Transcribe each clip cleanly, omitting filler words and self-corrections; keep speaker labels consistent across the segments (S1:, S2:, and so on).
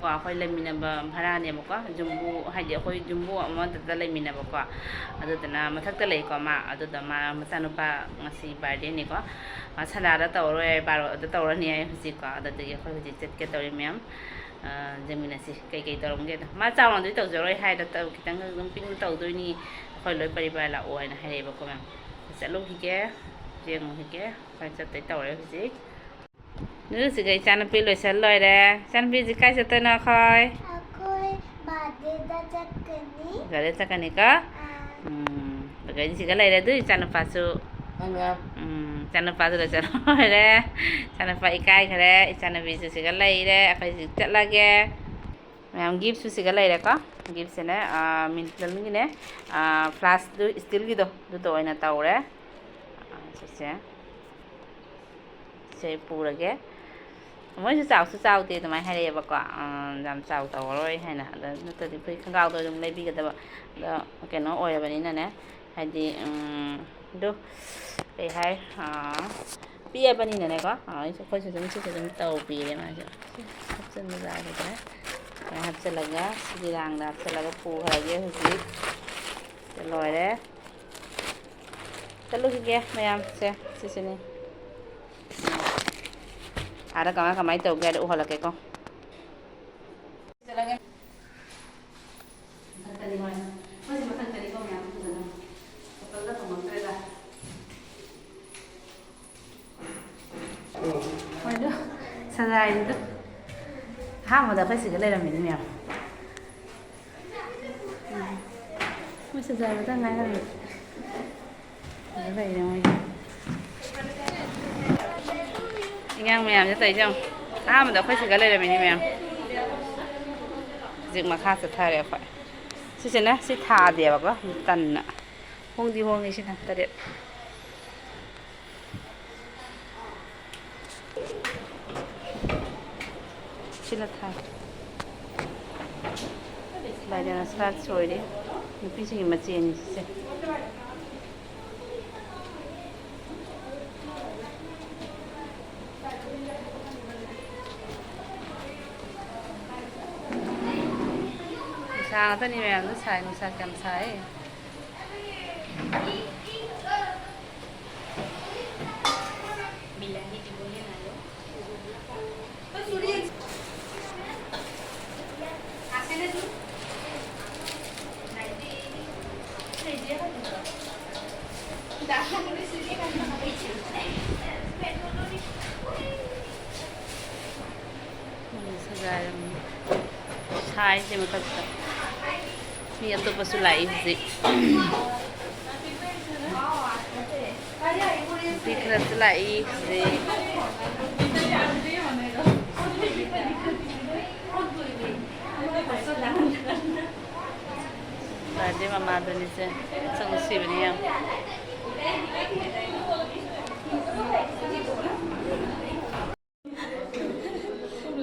S1: ꯑꯩꯈꯣꯏ ꯂꯩꯃꯤꯟꯅꯕ ꯚꯔꯥꯅꯦꯕꯀꯣ ꯖꯨꯝꯕꯨ ꯍꯥꯏꯗꯤ ꯑꯩꯈꯣꯏ ꯖꯨꯝꯕꯨ ꯑꯃꯗ ꯂꯩꯃꯤꯟꯅꯕꯀꯣ ꯑꯗꯨꯗꯨꯅ ꯃꯊꯛꯇ ꯂꯩꯀꯣ ꯃꯥ ꯑꯗꯨꯗ ꯃꯥ ꯃꯆꯥꯅꯨꯄꯥ ꯉꯁꯤ ꯕꯥꯔꯗꯦꯅꯤꯀꯣ ꯁꯟꯗꯥꯗ ꯇꯧꯔꯔꯣꯏ ꯕꯥꯔꯣꯗ ꯇꯧꯔꯅꯤ ꯍꯥꯏ ꯍꯧꯖꯤꯛꯀꯣ ꯑꯗꯨꯗꯒꯤ ꯑꯩꯈꯣꯏ ꯍꯧꯖꯤꯛ ꯆꯠꯀꯦ ꯇꯧꯔꯤ ꯃꯌꯥꯝ ꯌꯦꯡꯃꯤꯟꯅꯁꯤ ꯀꯩꯀꯩ ꯇꯧꯔꯝꯒꯦꯗ ꯃꯥ ꯆꯥꯎꯅꯗꯤ ꯇꯧꯖꯔꯣꯏ ꯍꯥꯏꯗ ꯈꯤꯇꯪ ꯑꯗꯨꯝ ꯄꯤꯛꯅ ꯇꯧꯗꯣꯏꯅꯤ ꯑꯩꯈꯣꯏ ꯂꯣꯏ ꯄꯔꯤꯕꯥꯔ ꯂꯥꯛꯑꯣ ꯍꯥꯏꯅ ꯍꯥꯏꯔꯛꯑꯦꯕꯀꯣ ꯃꯌꯥꯝ ꯆꯠꯂꯨꯈꯤꯒꯦ ꯌꯦꯡꯉꯨꯈꯤꯒꯦ ꯑꯩꯈꯣꯏ ꯆꯠꯇꯣꯏ ꯇꯧꯔꯦ ꯍꯧꯖꯤꯛ ꯅꯨꯡꯁꯤꯒ ꯏꯆꯥꯅꯨꯄꯤ ꯂꯣꯏꯁꯤꯜ ꯂꯣꯏꯔꯦ ꯏꯆꯥꯅꯨꯄꯤꯁꯤ ꯀꯥꯏ ꯆꯠꯇꯣꯏꯅꯣ ꯑꯩꯈꯣꯏ
S2: ꯕꯥꯔꯗꯦꯗ ꯆꯠꯀꯅꯤ
S1: ꯒꯥꯔꯤ ꯆꯠꯀꯅꯤꯀꯣ ꯑꯗꯨꯒ ꯁꯤꯒ ꯂꯩꯔꯦ ꯑꯗꯨ ꯏꯆꯥꯅꯨꯄꯥꯁꯨ ꯏꯆꯥꯅꯨꯄꯥꯁꯨ ꯂꯣꯏꯁꯤꯜ ꯂꯣꯏꯔꯦ ꯏꯆꯥꯅꯨꯄꯥ ꯏꯀꯥꯏꯈꯔꯦ ꯏꯆꯥꯅꯨꯄꯤꯁꯨ ꯁꯤꯒ ꯂꯩꯔꯦ ꯑꯩꯈꯣꯏ ꯍꯧꯖꯤꯛ ꯆꯠꯂꯒꯦ ꯃꯌꯥꯝ ꯒꯤꯐꯁꯨ ꯁꯤꯒ ꯂꯩꯔꯦꯀꯣ ꯒꯤꯐꯁꯤꯅꯦ ꯃꯤꯜꯇꯟꯒꯤꯅꯦ ꯐ꯭ꯂꯥꯁꯛꯇꯨ ꯏꯁꯇꯤꯜꯒꯤꯗꯣ ꯑꯗꯨꯗꯣ ꯑꯣꯏꯅ ꯇꯧꯔꯦ ꯁꯦ ꯄꯨꯔꯒꯦ ꯃꯣꯏꯁꯨ ꯆꯥꯎꯁꯨ ꯆꯥꯎꯗꯦ ꯑꯗꯨꯃꯥꯏꯅ ꯍꯥꯏꯔꯛꯑꯦꯕꯀꯣ ꯌꯥꯝ ꯆꯥꯎ ꯇꯧꯔꯔꯣꯏ ꯍꯥꯏꯅ ꯑꯗ ꯅꯠꯇ꯭ꯔꯗꯤ ꯑꯩꯈꯣꯏ ꯈꯣꯡꯒ꯭ꯔꯥꯎꯗꯣ ꯑꯗꯨꯝ ꯂꯩꯕꯤꯒꯗꯕ ꯑꯗꯣ ꯀꯩꯅꯣ ꯑꯣꯏꯔꯕꯅꯤꯅꯅꯦ ꯍꯥꯏꯗꯤ ꯑꯗꯣ ꯀꯩ ꯍꯥꯏ ꯄꯤꯑꯕꯅꯤꯅꯅꯦꯀꯣ ꯑꯩꯈꯣꯏꯁꯨ ꯑꯗꯨꯝ ꯁꯤꯁꯨ ꯑꯗꯨꯝ ꯇꯧꯕꯤꯔꯦ ꯃꯥꯁꯨ ꯍꯥꯞꯆꯤꯟꯕ ꯌꯥꯒꯗ꯭ꯔꯥ ꯑꯗꯨꯃꯥꯏꯅ ꯍꯥꯞꯆꯤꯜꯂꯒ ꯁꯤꯒꯤ ꯔꯥꯡꯗ ꯍꯥꯞꯆꯤꯜꯂꯒ ꯄꯨꯈ꯭ꯔꯒꯦ ꯍꯧꯖꯤꯛ ꯂꯣꯏꯔꯦ ꯆꯠꯂꯨꯈꯤꯒꯦ ꯃꯌꯥꯝꯁꯦ ꯁꯤꯁꯤꯅꯤ ꯑꯥꯗ ꯀꯃꯥꯏꯅ ꯇꯧꯒꯦ ꯍꯥꯏꯗꯣ ꯎꯍꯜꯂꯛꯀꯦꯀꯣ ꯍꯣꯏꯗꯣ ꯁꯖꯥꯏꯗꯣ ꯑꯍꯥꯟꯕꯗ ꯑꯩꯈꯣꯏ ꯁꯤꯗ ꯂꯩꯔꯝꯃꯤꯅꯤ ꯃꯌꯥꯝ ꯃꯣꯏ ꯁꯖꯥꯏꯕꯗ ꯉꯥꯏꯔꯝꯃꯤ ꯑꯗꯨ ꯂꯩꯔꯦ ꯃꯣꯏꯒꯤ ꯑꯉꯥꯡ ꯃꯌꯥꯝꯁꯦ ꯇꯧꯔꯤꯁꯦ ꯌꯦꯡꯉꯣ ꯑꯍꯥꯟꯕꯗ ꯑꯩꯈꯣꯏ ꯁꯤꯗ ꯂꯩꯔꯝꯃꯤꯅꯤ ꯃꯌꯥꯝ ꯍꯧꯖꯤꯛ ꯃꯈꯥ ꯆꯠꯊꯔꯦ ꯑꯩꯈꯣꯏ ꯁꯤꯁꯤꯅ ꯁꯤ ꯊꯥꯗꯦꯕꯀꯣ ꯇꯟꯅ ꯍꯣꯡꯗꯤ ꯍꯣꯡꯉꯤ ꯁꯤꯅ 8 sila thai lai dena start soire nupi sing machi ni se sa ta ni mem nu sai nu sa kam sai sai se matakta mi atoppa su lai hauji dikra su lai hauji Bade mama doni se sang sibni ya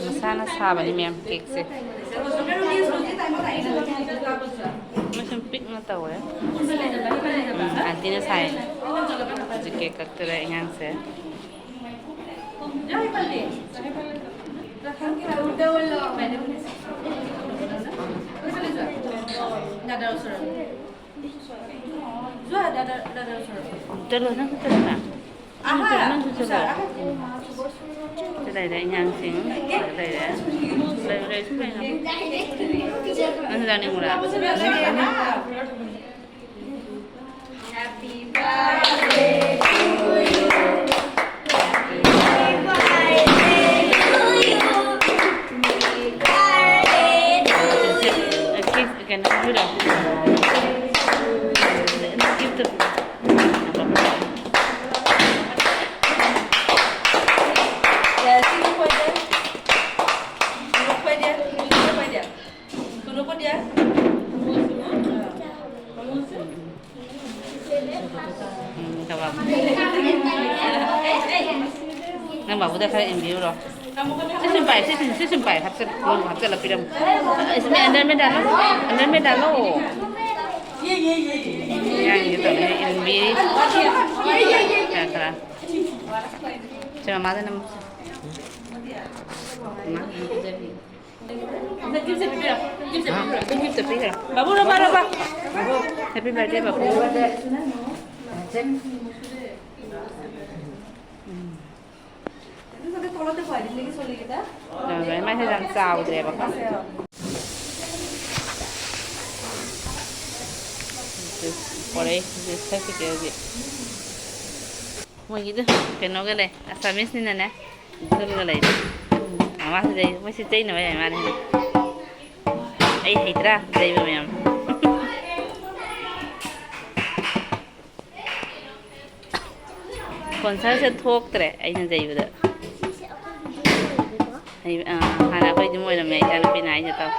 S1: masana sabani mem cake se masam pik na tawe antina sai cake kaktura ingang se Terus nang terus na. Nang terus na. Đây đây nhang xính đây đấy đây đây xuống đây nó ra đi một lần Happy birthday to you Happy birthday to you Happy birthday to you kiss again you know give the nang babu dah kaya enview loh. Sesimpai, hapset lebih dam. Ismi anda medan loh. Yang gitu nih enview. Ya kira. Cuma mana nam. Nah, itu jadi. Gift pira. Babu raba. Happy birthday babu. Rồi mấy thấy răng xào đẹp không? Por ahí, está que queda bien. Mau gitu, kena ke le? Asal ni nana, betul ke le? Awas deh, masih cai nama yang mana? Hitra, cai macam. Konser se thok tre, ini cai betul. Hana aku itu mau nama yang tapi naik jatuh.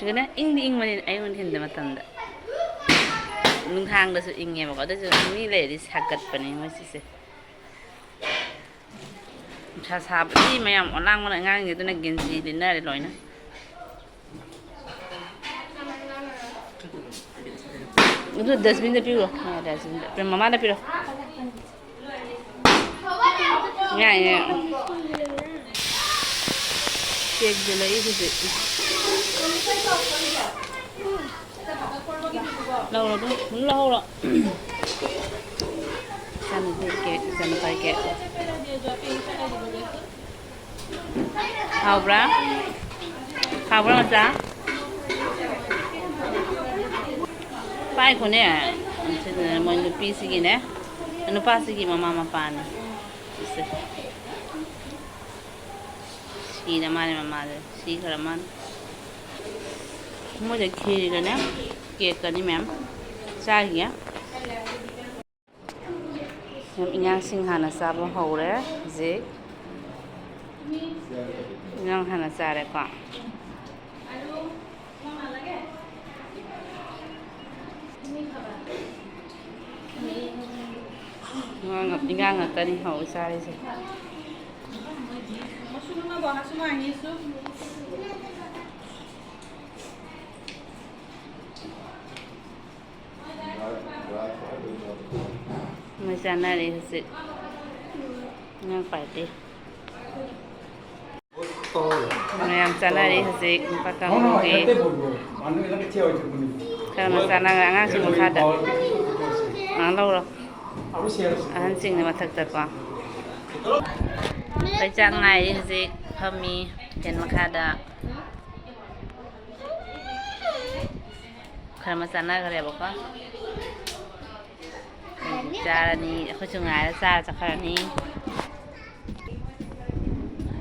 S1: Sekarang ing mana ayo mana hendak matanda. Nunghang dah su ing ya, makanya tu ni le di sakat pani masih se. Sahab ni macam orang mana ngang gitu nak gensi dinner le loy na. Itu 10 minit piro, 10 minit. Pero mama dah piro. Ya. Cek dulu itu sih. Lâu rồi đúng lâu rồi. Sao mình phải kẹt. Hào bra là sao? Pai ko ne. Mo nupi sige ne. Ano pa sige mama pa na. Si naman mama si karaman. Mo je khiri ka ne. Cake ka ni ma'am. Sa hiya. Yang inyang singhana sabo hore je. Inyang hana sare ka. Ingang tadi hau sare se. Macam mana ni sih? Yang pasti. Yang sana ni sih, pakai mungkin. Kalau sana nggak sih makan dah. Lalu loh. Hancing ni macam apa? Baca ngai sih, kami dan makan dah. Kalau sana kerja apa? Cara ni aku cuma ada cara ni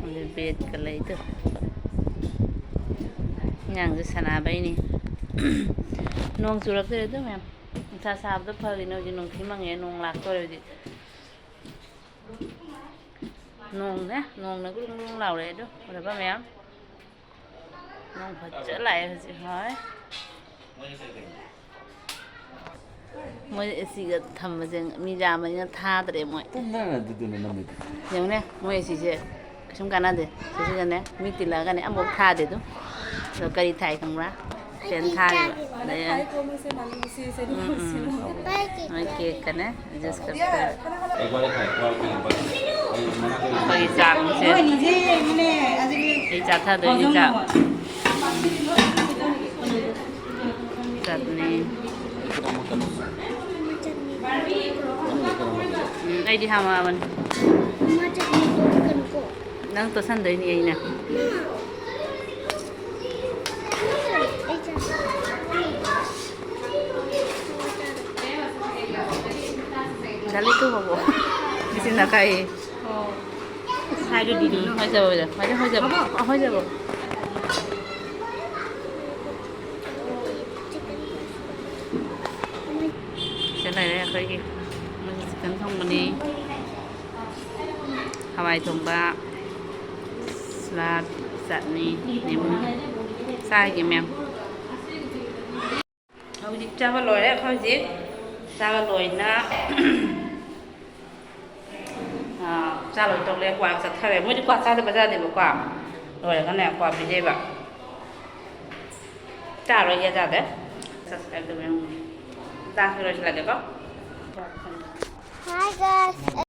S1: lebih kalau itu yang di sana apa ini nong surat itu mem saya sahabat tu pergi nong kimang ya nong lak tu lagi nong nak nong lau le tu berapa mem nong baca lah ya sih hai moi siga thamajeng mi jamanya tha dre moi
S3: na du na namit
S1: yang ne moi si je sum kana de si je ne mi tila ga ne amok tha de do so kari thai khang ra chen tha de ya oke kana just karta
S3: ekbar khai kwa ki
S1: pagi chak se ei cha tha do ei cha chutney ai đi hàm à mình đang tôi săn đấy như nè đã lấy tôi vào bộ đi xin là cây hai đứa đi đi hơi giờ rồi hơi giờ rồi cái này là cái gì kan thông mani Hawaii thùng ba salad chutney nem sai kì mèo hầu dịch cha vào lồi đấy không dịch cha vào lồi na cha lồi trong đây quạt sạch thay mới đi quạt cha thì bây giờ thì một quạt rồi cái này quạt bị dây bạc cha rồi ra đấy subscribe cho mình ta rồi là cái có
S2: Hi guys.